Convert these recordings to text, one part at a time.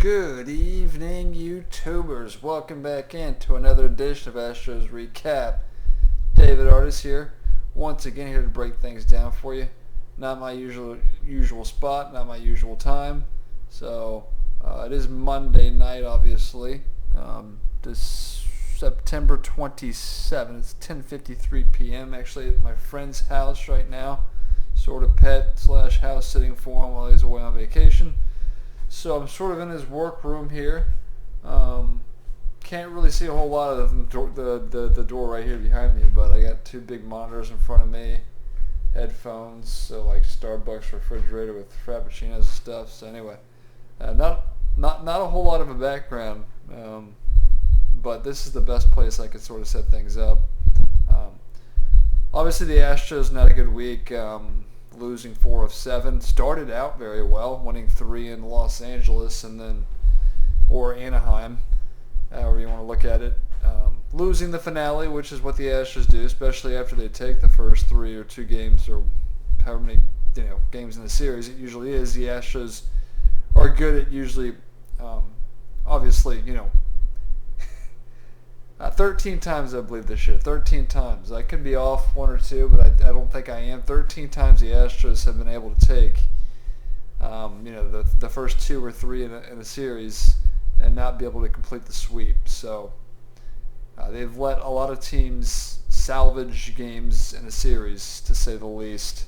Good evening, YouTubers. Welcome back into another edition of Astros Recap. David Artis here, once again here to break things down for you. Not my usual spot, not my usual time. So it is Monday night, obviously. This September 27th. It's 10:53 p.m. Actually at my friend's house right now. Sort of pet/house sitting for him while he's away on vacation. So I'm sort of in his workroom here. Can't really see a whole lot of the door right here behind me, but I got two big monitors in front of me, headphones, so like Starbucks refrigerator with frappuccinos and stuff. So anyway, not a whole lot of a background, but this is the best place I could sort of set things up. Obviously the Astros not a good week. Losing 4 of 7. Started out very well, winning 3 in Los Angeles or Anaheim, however you want to look at it. Losing the finale, which is what the Astros do, especially after they take the first 3 or 2 games or however many games in the series it usually is. The Astros are good at usually, obviously, 13 times I believe this year. 13 times. I could be off 1 or 2, but I don't think I am. 13 times the Astros have been able to take, the first 2 or 3 in a series and not be able to complete the sweep. So they've let a lot of teams salvage games in a series, to say the least.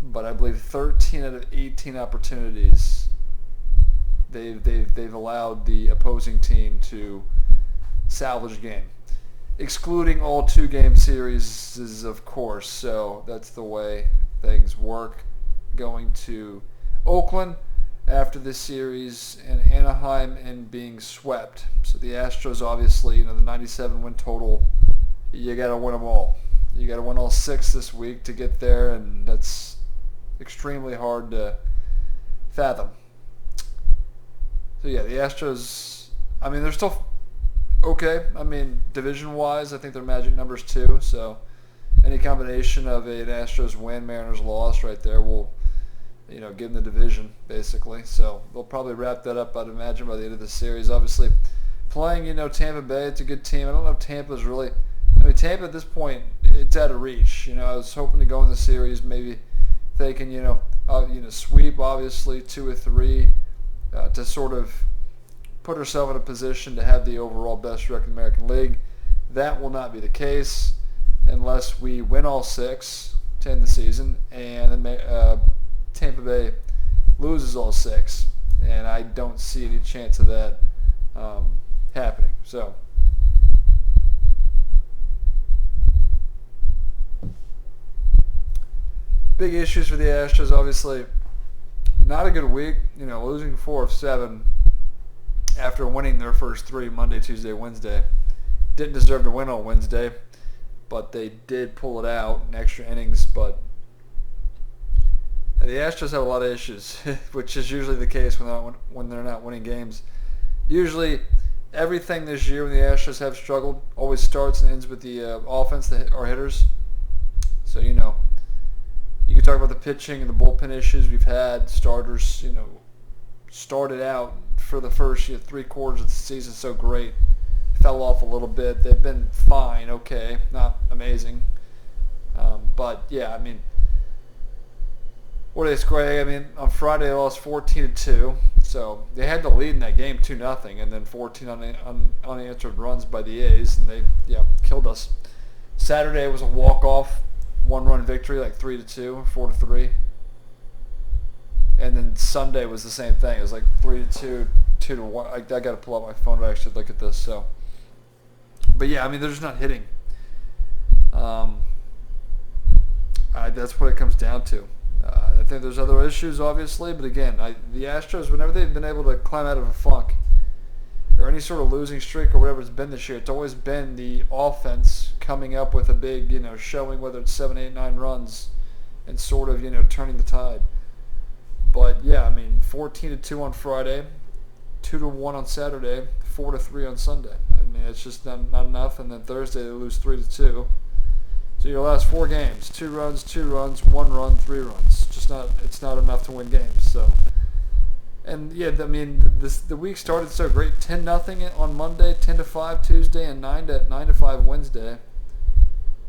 But I believe 13 out of 18 opportunities they've allowed the opposing team to salvage game, excluding all 2-game series, of course. So that's the way things work. Going to Oakland after this series and Anaheim and being swept. So the Astros, obviously, the 97 win total, you got to win them all. You got to win all 6 this week to get there, and that's extremely hard to fathom. So yeah, the Astros, they're still okay. Division-wise, I think their magic number's 2. So any combination of an Astros win, Mariners loss right there will, give them the division, basically. So they'll probably wrap that up, I'd imagine, by the end of the series. Obviously, playing, Tampa Bay, it's a good team. I don't know if Tampa's really... Tampa at this point, it's out of reach. I was hoping to go in the series. Maybe they can, sweep, obviously, 2 or 3 to sort of put herself in a position to have the overall best record in the American League. That will not be the case unless we win all 6 to end the season, and then Tampa Bay loses all 6, and I don't see any chance of that happening. So big issues for the Astros, obviously. Not a good week, losing 4 of 7 after winning their first 3 Monday, Tuesday, Wednesday. Didn't deserve to win on Wednesday, but they did pull it out in extra innings. But the Astros have a lot of issues, which is usually the case when they're not winning games. Usually everything this year when the Astros have struggled always starts and ends with the offense or hitters. So, you can talk about the pitching and the bullpen issues we've had. Starters, started out for the first 3 quarters of the season so great, fell off a little bit. They've been fine, okay, not amazing, but yeah, what did they score? On Friday they lost 14-2, so they had the lead in that game 2-0, and then 14 unanswered runs by the A's, and they killed us. Saturday was a walk-off 1-run victory, like 3-2, 4-3. And then Sunday was the same thing. It was like 3-2, 2-1. I got to pull out my phone to actually look at this. So, but yeah, they're just not hitting. That's what it comes down to. I think there's other issues, obviously, but again, the Astros, whenever they've been able to climb out of a funk or any sort of losing streak or whatever it's been this year, it's always been the offense coming up with a big, showing, whether it's 7, 8, 9 runs, and sort of, turning the tide. But yeah, 14-2 on Friday, 2-1 on Saturday, 4-3 on Sunday. It's just not enough. And then Thursday they lose 3-2. So your last 4 games, 2 runs, 1 run, 3 runs. It's not enough to win games. So And yeah, I mean, the week started so great. 10-0 on Monday, 10-5 Tuesday, and 9-5 Wednesday.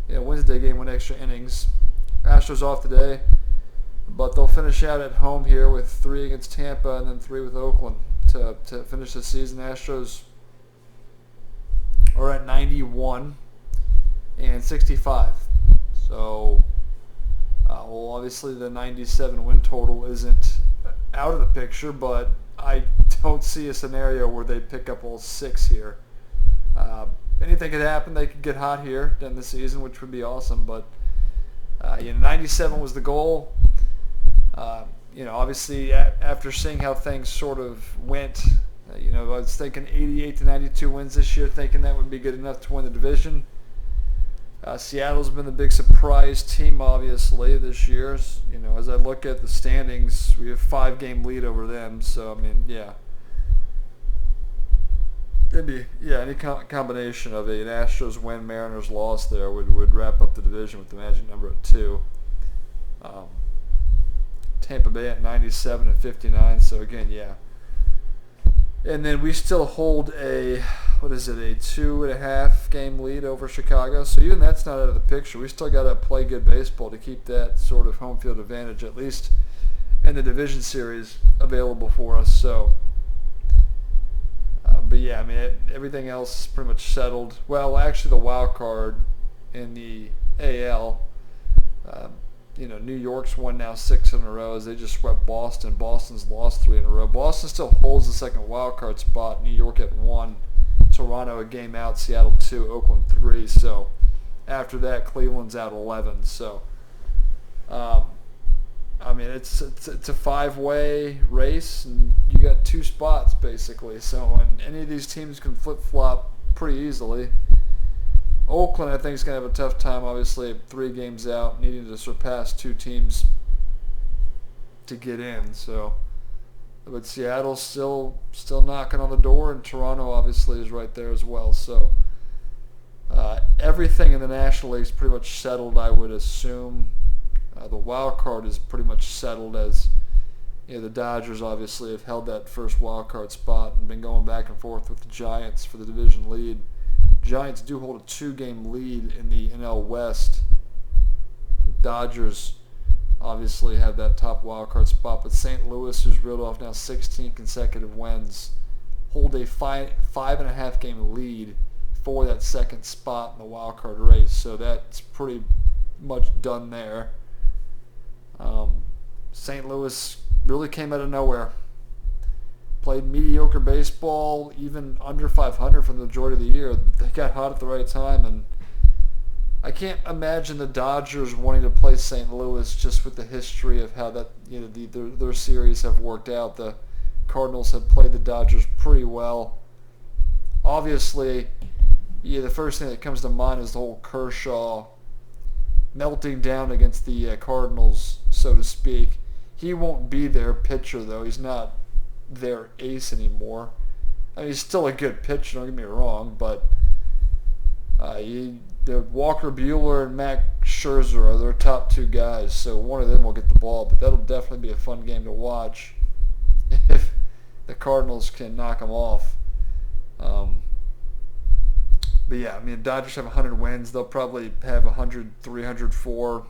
Yeah, Wednesday game went extra innings. Astros off today, but they'll finish out at home here with 3 against Tampa and then 3 with Oakland to finish the season. Astros are at 91 and 65. So, well, obviously the 97 win total isn't out of the picture, but I don't see a scenario where they pick up all 6 here. Anything could happen. They could get hot here during the season, which would be awesome. But 97 was the goal. Obviously after seeing how things sort of went, I was thinking 88 to 92 wins this year, thinking that would be good enough to win the division. Seattle's been the big surprise team, obviously, this year. As I look at the standings, we have 5-game lead over them. So, I mean, yeah. It'd be, any combination of an Astros win, Mariners loss there would wrap up the division with the magic number at 2. Tampa Bay at 97 and 59. So, again, yeah. And then we still hold a 2.5 game lead over Chicago. So even that's not out of the picture. We still got to play good baseball to keep that sort of home field advantage, at least in the division series, available for us. So, but yeah, I mean, everything else is pretty much settled. Well, actually, the wild card in the AL, New York's won now 6 in a row as they just swept Boston. Boston's lost 3 in a row. Boston still holds the second wild card spot. New York at 1. Toronto a game out, Seattle 2, Oakland 3. So after that, Cleveland's out 11. So it's a 5-way race, and you got 2 spots basically. So and any of these teams can flip flop pretty easily. Oakland, I think, is going to have a tough time. Obviously, 3 games out, needing to surpass 2 teams to get in. So. But Seattle's still knocking on the door, and Toronto obviously is right there as well. So everything in the National League is pretty much settled, I would assume. The wild card is pretty much settled, as the Dodgers obviously have held that first wild card spot and been going back and forth with the Giants for the division lead. Giants do hold a 2-game lead in the NL West. Dodgers obviously have that top wildcard spot, but St. Louis, who's reeled off now 16 consecutive wins, hold a 5.5 game lead for that second spot in the wildcard race. So that's pretty much done there. St. Louis really came out of nowhere. Played mediocre baseball, even under 500 for the majority of the year. They got hot at the right time, and I can't imagine the Dodgers wanting to play St. Louis just with the history of how that their series have worked out. The Cardinals have played the Dodgers pretty well. Obviously, the first thing that comes to mind is the whole Kershaw melting down against the Cardinals, so to speak. He won't be their pitcher, though. He's not their ace anymore. I mean, he's still a good pitcher, don't get me wrong, but Walker Buehler and Max Scherzer are their top 2 guys, so one of them will get the ball, but that'll definitely be a fun game to watch if the Cardinals can knock them off. But yeah, I mean, the Dodgers have 100 wins. They'll probably have 103, 104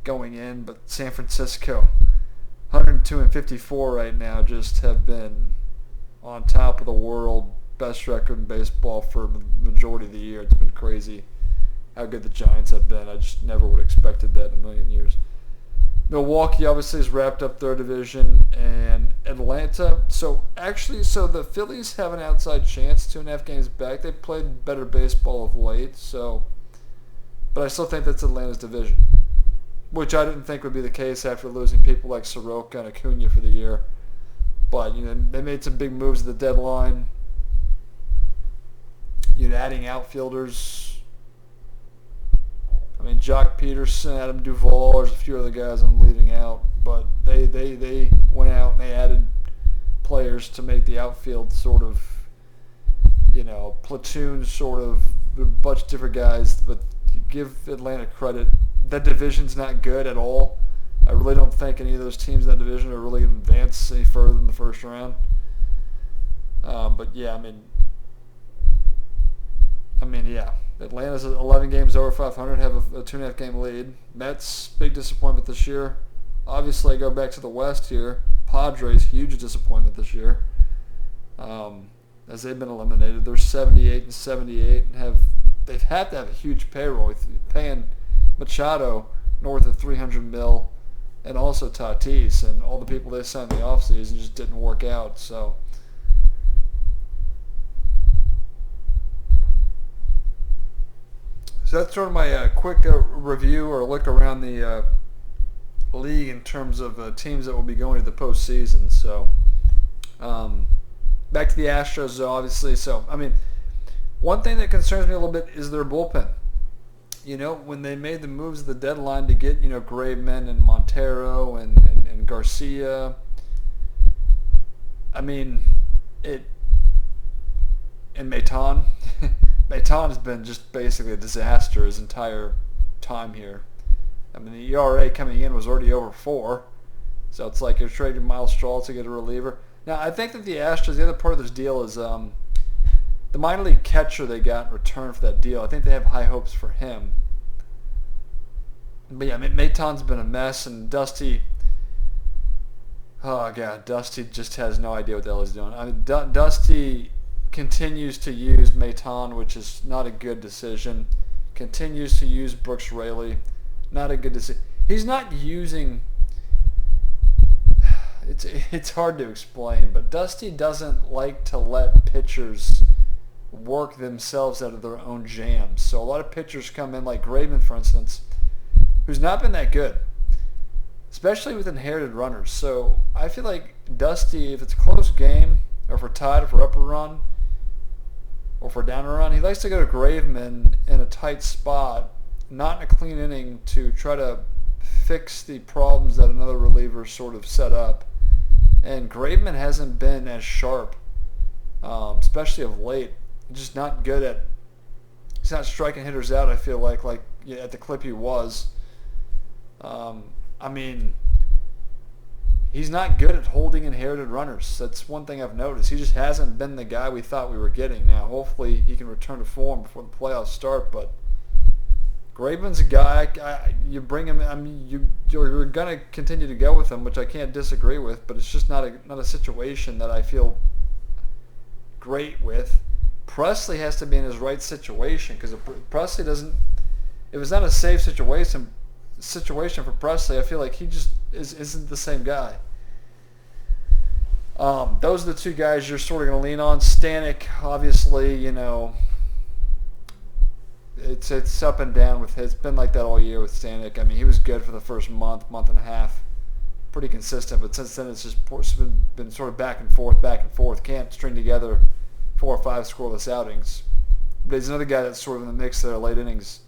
going in, but San Francisco, 102 and 54 right now, just have been on top of the world. Best record in baseball for the majority of the year. It's been crazy how good the Giants have been. I just never would have expected that in a million years. Milwaukee obviously has wrapped up their division, and Atlanta. So the Phillies have an outside chance, 2.5 games back. They played better baseball of late, but I still think that's Atlanta's division, which I didn't think would be the case after losing people like Soroka and Acuna for the year. But they made some big moves at the deadline. Adding outfielders. I mean, Jock Peterson, Adam Duvall, there's a few other guys I'm leaving out, but they went out and they added players to make the outfield sort of, platoon sort of, a bunch of different guys, but give Atlanta credit. That division's not good at all. I really don't think any of those teams in that division are really going to advance any further than the first round. But yeah, yeah. Atlanta's 11 games over 500, have a 2.5 game lead. Mets, big disappointment this year. Obviously, I go back to the West here. Padres, huge disappointment this year. As they've been eliminated, they're 78 and 78, and they've had to have a huge payroll, paying Machado north of $300 million, and also Tatis, and all the people they signed in the offseason just didn't work out. So that's sort of my quick review or look around the league in terms of teams that will be going to the postseason. So back to the Astros, obviously. So, one thing that concerns me a little bit is their bullpen. When they made the moves at the deadline to get, Graveman and Montero and Garcia, and Maton. Maton has been just basically a disaster his entire time here. The ERA coming in was already over 4, so it's like you're trading Miles Straw to get a reliever. Now, I think that the Astros, the other part of this deal is the minor league catcher they got in return for that deal. I think they have high hopes for him. But yeah, Maton's been a mess, and Dusty, oh God, Dusty just has no idea what the hell he's doing. Dusty continues to use Maton, which is not a good decision. Continues to use Brooks Raley, not a good decision. He's not using... It's hard to explain, but Dusty doesn't like to let pitchers work themselves out of their own jams. So a lot of pitchers come in, like Graveman, for instance, who's not been that good, especially with inherited runners. So I feel like Dusty, if it's a close game, or if we're tied, if we're up a run, or if we're down a run, he likes to go to Graveman in a tight spot, not in a clean inning, to try to fix the problems that another reliever sort of set up. And Graveman hasn't been as sharp, especially of late. He's just not good at... He's not striking hitters out, I feel like at the clip he was. He's not good at holding inherited runners. That's one thing I've noticed. He just hasn't been the guy we thought we were getting. Now, hopefully he can return to form before the playoffs start, but Graveman's a guy, you bring him, you're going to continue to go with him, which I can't disagree with, but it's just not a situation that I feel great with. Presley has to be in his right situation, because if Presley doesn't, if it's not a safe situation for Presley, I feel like he just isn't the same guy. Those are the two guys you're sort of going to lean on. Stanek, obviously, it's up and down with his. It's been like that all year with Stanek. He was good for the first month and a half, pretty consistent. But since then, it's just been sort of back and forth. Can't string together 4 or 5 scoreless outings. But he's another guy that's sort of in the mix there, late innings.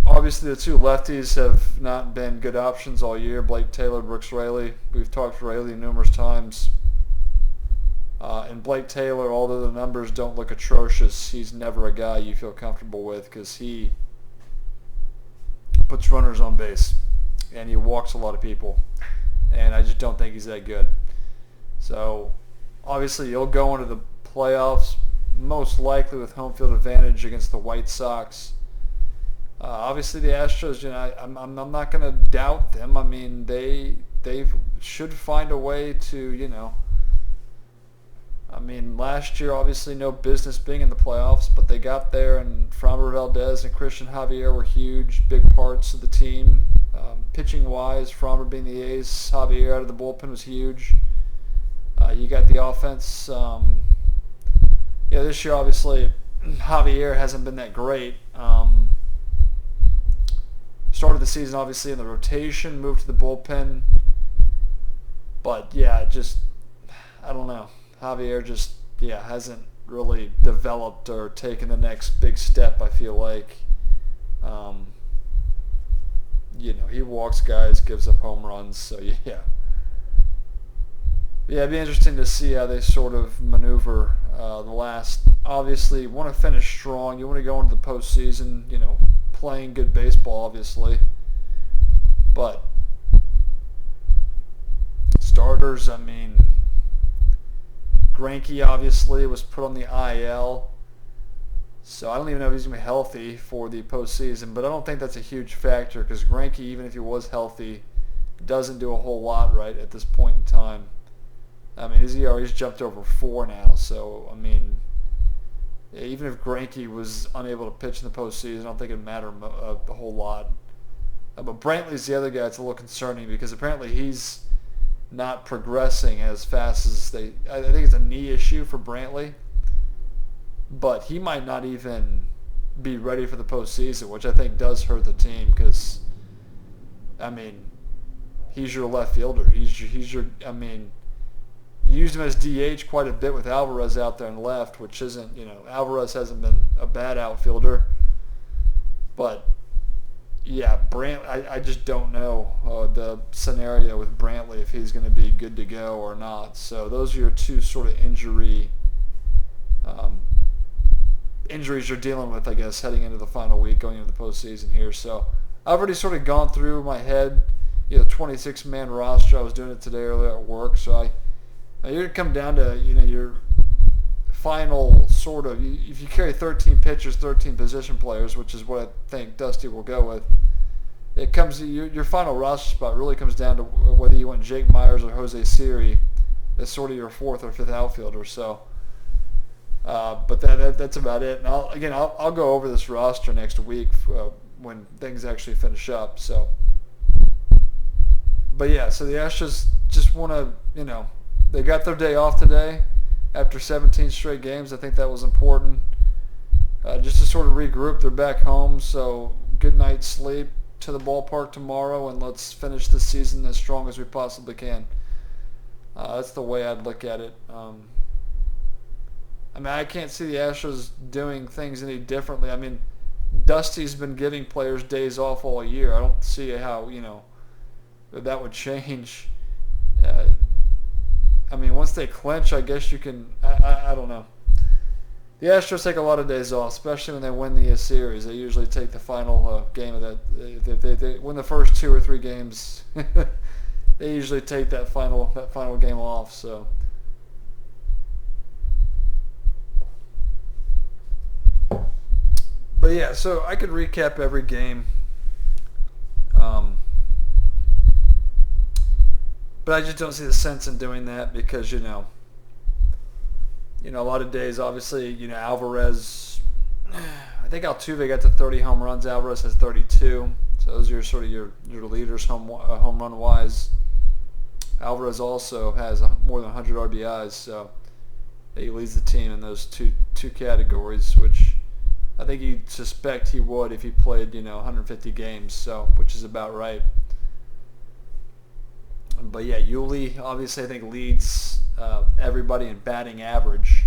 Obviously, the two lefties have not been good options all year. Blake Taylor, Brooks Raley. We've talked to Raley numerous times. And Blake Taylor, although the numbers don't look atrocious, he's never a guy you feel comfortable with, because he puts runners on base and he walks a lot of people, and I just don't think he's that good. So obviously you'll go into the playoffs most likely with home field advantage against the White Sox. Obviously the Astros, I'm not going to doubt them. They should find a way to, last year, obviously, no business being in the playoffs, but they got there, and Framber Valdez and Christian Javier were huge, big parts of the team. Pitching-wise, Framber being the ace, Javier out of the bullpen was huge. You got the offense. This year, obviously, Javier hasn't been that great. Started the season, obviously, in the rotation, moved to the bullpen. But, I don't know. Javier just, hasn't really developed or taken the next big step, I feel like. He walks guys, gives up home runs, so yeah. Yeah, it'd be interesting to see how they sort of maneuver the last. Obviously, you want to finish strong. You want to go into the postseason, playing good baseball, obviously. But starters, I mean, Greinke obviously was put on the IL. So I don't even know if he's going to be healthy for the postseason, but I don't think that's a huge factor because Greinke, even if he was healthy, doesn't do a whole lot right at this point in time. I mean, his ERA's jumped over 4 now, so, I mean, even if Greinke was unable to pitch in the postseason, I don't think it'd matter a whole lot. But Brantley's the other guy that's a little concerning because apparently he's not progressing as fast as I think it's a knee issue for Brantley. But he might not even be ready for the postseason, which I think does hurt the team because, I mean, he's your left fielder. He's your, I mean, you used him as DH quite a bit with Alvarez out there and left, which isn't, Alvarez hasn't been a bad outfielder. But, yeah, I just don't know the scenario with Brantley if he's going to be good to go or not. So those are your two sort of injuries you're dealing with, I guess, heading into the final week, going into the postseason here. So I've already sort of gone through my head, 26-man roster. I was doing it today earlier at work. So you're going to come down to, your final sort of, if you carry 13 pitchers, 13 position players, which is what I think Dusty will go with, it comes to your final roster spot really comes down to whether you want Jake Myers or Jose Siri as sort of your fourth or fifth outfielder. So, but that's about it. And I'll go over this roster next week when things actually finish up. So, but yeah, so the Astros just want to, they got their day off today after 17 straight games. I think that was important. Just to sort of regroup. They're back home, so good night's sleep to the ballpark tomorrow, and let's finish the season as strong as we possibly can. That's the way I'd look at it. I mean, I can't see the Astros doing things any differently. I mean, Dusty's been giving players days off all year. I don't see how, that would change. I mean, once they clinch, I guess you can, I don't know. The Astros take a lot of days off, especially when they win the series. They usually take the final game of that. If they win the first 2 or 3 games, they usually take that final game off. So, but yeah, so I could recap every game. But I just don't see the sense in doing that because, a lot of days, obviously, Alvarez, I think Altuve got to 30 home runs. Alvarez has 32. So those are sort of your leaders home run wise. Alvarez also has more than 100 RBIs, so he leads the team in those two categories, which I think you'd suspect he would if he played, 150 games, so which is about right. But yeah, Yuli obviously I think leads everybody in batting average.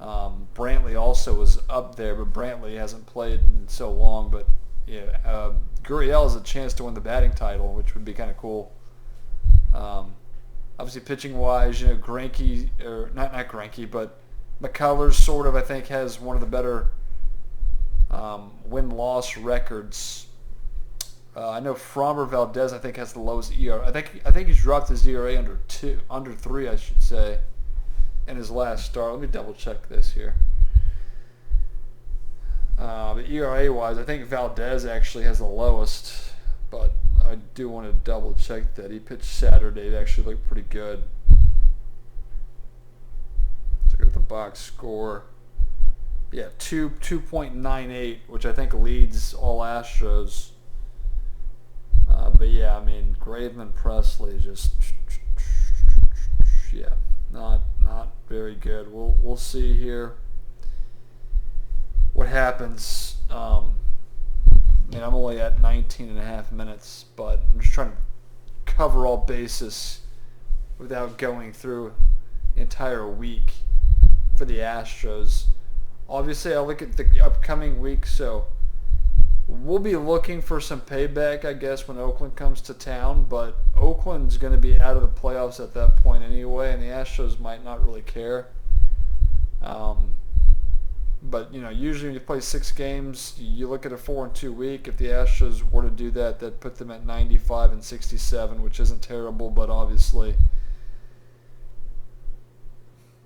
Brantley also was up there, but Brantley hasn't played in so long. But yeah, Gurriel has a chance to win the batting title, which would be kind of cool. Obviously, pitching wise, Greinke, or not Greinke, but McCullers sort of I think has one of the better win-loss records. I know Framber Valdez I think has the lowest ERA. I think he's dropped his ERA under 3, I should say, in his last start. Let me double check this here. But ERA wise, I think Valdez actually has the lowest, but I do want to double check that. He pitched Saturday. It actually looked pretty good. Let's look at the box score. Yeah, 2.98, which I think leads all Astros. But yeah, I mean, Graveman Presley just, yeah, not very good. We'll see here what happens. I mean, I'm only at 19 and a half minutes, but I'm just trying to cover all bases without going through the entire week for the Astros. Obviously, I look at the upcoming week, so we'll be looking for some payback, I guess, when Oakland comes to town, but Oakland's going to be out of the playoffs at that point anyway, and the Astros might not really care. But, usually when you play 6 games, you look at a 4-2 week. If the Astros were to do that, that'd put them at 95 and 67, which isn't terrible, but obviously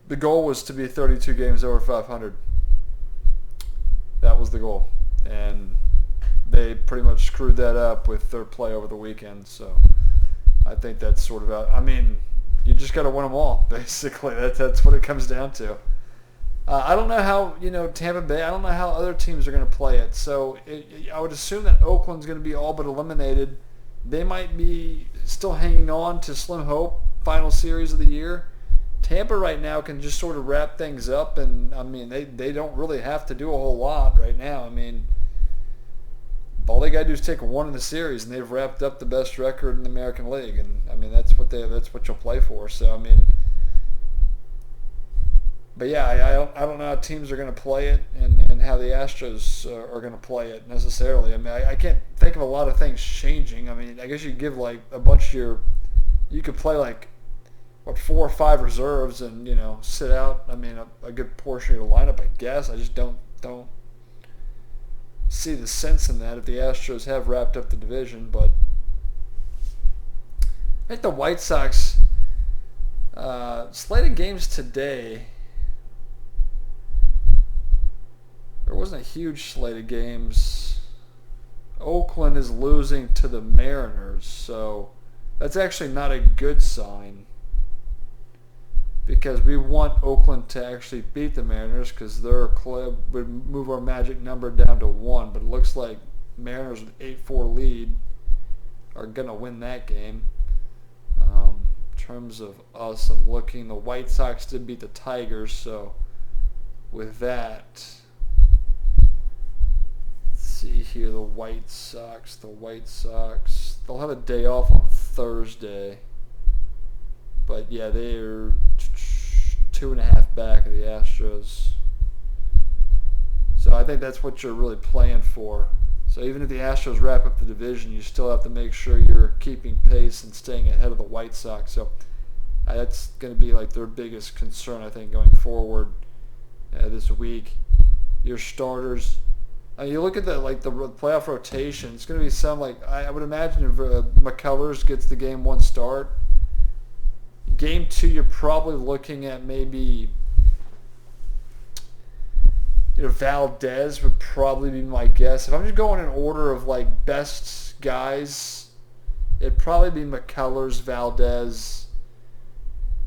the goal was to be 32 games over 500. That was the goal. And they pretty much screwed that up with their play over the weekend. So I think that's sort of out. I mean, you just got to win them all, basically. That's what it comes down to. I don't know how, Tampa Bay, I don't know how other teams are going to play it. So I would assume that Oakland's going to be all but eliminated. They might be still hanging on to slim hope, final series of the year. Tampa right now can just sort of wrap things up, and, I mean, they don't really have to do a whole lot right now. I mean, all they got to do is take one in the series, and they've wrapped up the best record in the American League. And, I mean, that's what you'll play for. So, I mean, but yeah, I don't know how teams are going to play it and how the Astros are going to play it necessarily. I mean, I can't think of a lot of things changing. I mean, I guess you give like a bunch of you could play like 4 or 5 reserves and sit out. I mean, a good portion of your lineup, I guess. I just don't see the sense in that if the Astros have wrapped up the division. But I think the White Sox slated games today. There wasn't a huge slate of games. Oakland is losing to the Mariners, so that's actually not a good sign, because we want Oakland to actually beat the Mariners, because their club would move our magic number down to 1. But it looks like Mariners with 8-4 lead are going to win that game. In terms of us, I'm looking. The White Sox did beat the Tigers, so with that, see here, the White Sox, they'll have a day off on Thursday. But yeah, they are 2.5 back of the Astros. So I think that's what you're really playing for. So even if the Astros wrap up the division, you still have to make sure you're keeping pace and staying ahead of the White Sox. So that's going to be like their biggest concern, I think, going forward this week. Your starters. You look at the playoff rotation. It's going to be some I would imagine if McCullers gets the game 1 start. Game 2, you're probably looking at maybe Valdez would probably be my guess. If I'm just going in order of best guys, it'd probably be McCullers, Valdez,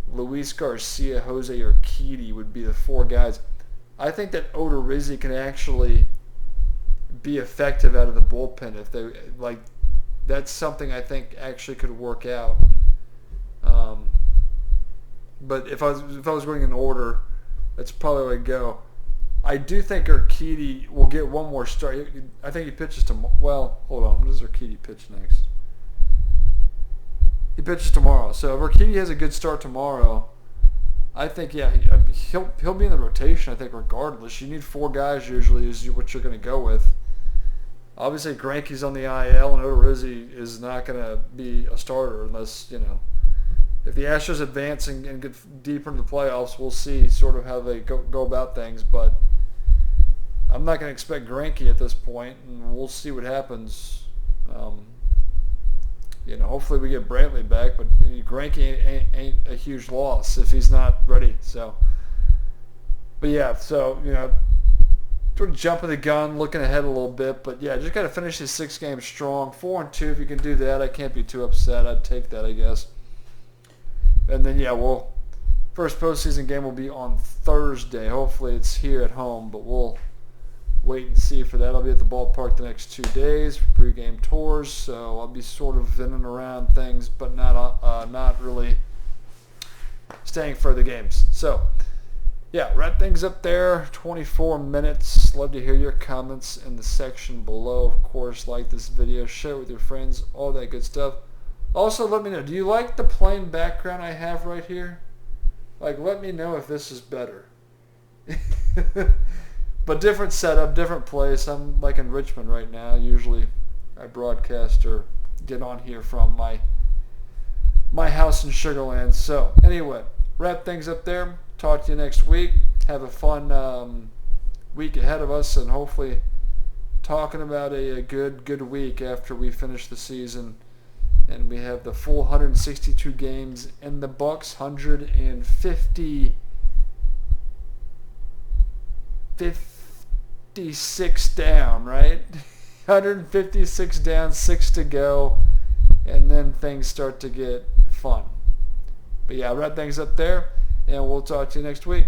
Luis Garcia, Jose Urquidy would be the 4 guys. I think that Odorizzi can actually be effective out of the bullpen if they that's something I think actually could work out. But if I was going in order, that's probably where I'd go. I do think Urquidy will get one more start. I think he pitches tomorrow. Well, hold on. When does Urquidy pitch next? He pitches tomorrow. So if Urquidy has a good start tomorrow, I think he'll be in the rotation. I think regardless, you need 4 guys usually is what you're going to go with. Obviously, Greinke's on the IL, and Odorizzi is not going to be a starter unless if the Astros advance and get deeper into the playoffs, we'll see sort of how they go about things. But I'm not going to expect Greinke at this point, and we'll see what happens. Hopefully we get Brantley back, but Greinke ain't a huge loss if he's not ready. So, but yeah, so sort of jumping the gun, looking ahead a little bit, but yeah, just got to finish these 6 games strong. 4-2, if you can do that, I can't be too upset. I'd take that, I guess. And then first postseason game will be on Thursday. Hopefully it's here at home, but we'll wait and see for that. I'll be at the ballpark the next 2 days for pregame tours, so I'll be sort of in and around things, but not really staying for the games. So, yeah, wrap things up there. 24 minutes. Love to hear your comments in the section below. Of course, like this video, share it with your friends, all that good stuff. Also, let me know, do you like the plain background I have right here? Let me know if this is better. But different setup, different place. I'm in Richmond right now. Usually I broadcast or get on here from my house in Sugar Land. So, anyway, wrap things up there. Talk to you next week. Have a fun week ahead of us, and hopefully talking about a good week after we finish the season. And we have the full 162 games in the books, 56 down, right? 156 down, 6 to go, and then things start to get fun. But yeah, I'll wrap things up there, and we'll talk to you next week.